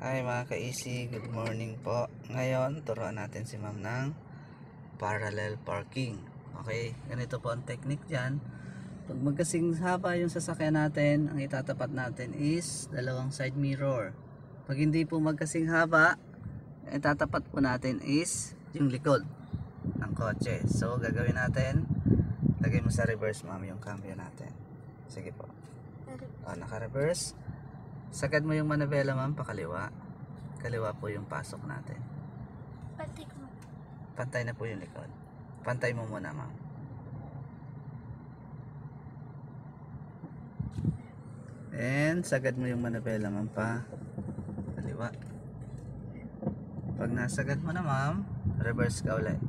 Hi mga ka-easy, good morning po. Ngayon, turuan natin si ma'am ng parallel parking. Okay, ganito po ang technique dyan. Pag magkasing haba yung sasakyan natin, ang itatapat natin is dalawang side mirror. Pag hindi po magkasing haba, ang itatapat po natin is yung likod ng kotse. So, gagawin natin, lagay mo sa reverse ma'am yung cambio natin. Sige po. Naka-reverse. Sagad mo yung manabela ma'am, pakaliwa. Kaliwa po yung pasok natin. Pantay na po yung likod. Pantay mo muna ma'am. And sagad mo yung manabela ma'am pa. Kaliwa. Pag nasagad mo na ma'am, reverse ka ulit.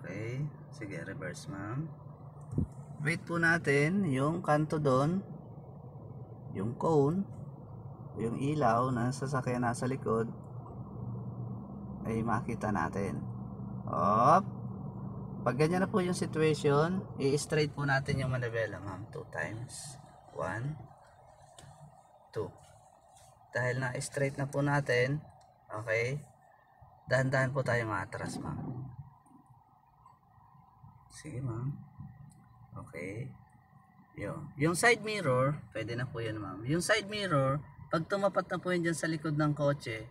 Okay. Sige, reverse ma'am. Wait po natin yung kanto doon, yung cone, yung ilaw na sasakyan nasa likod ay makita natin. Op. Pag ganyan na po yung situation, i-straight po natin yung manabela ma'am 2 times. 1, 2. Dahil na straight na po natin, okay, dahan-dahan po tayo maatras ma'am. Sige ma'am. Okay. Yung side mirror, pwede na po yan ma'am. Yung side mirror, pag tumapat na po yun dyan sa likod ng kotse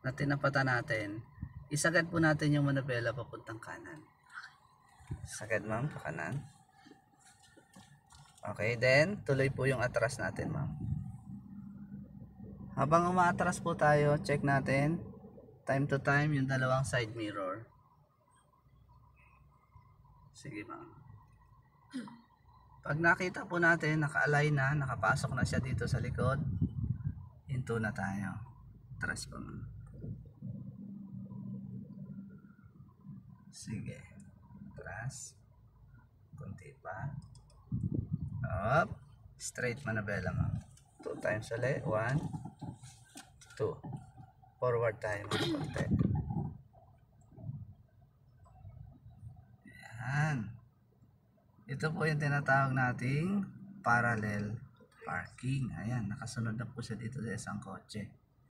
na tinapatan natin, isagad po natin yung manabela papuntang kanan. Sagad ma'am, pa kanan. Okay, then tuloy po yung atras natin ma'am. Habang umaatras po tayo, check natin time to time yung dalawang side mirror. Sige ma'am. Pag nakita po natin, naka-align na, nakapasok na siya dito sa likod, hinto na tayo. Atras po ma'am. Sige. Atras. Kunti pa. Up. Straight manabela ma'am. 2 times ulit. 1, 2. Forward tayo ma'am. Kunti. Yan. Ito po yung tinatawag nating parallel parking. Ayan, nakasunod na po siya dito sa isang kotse.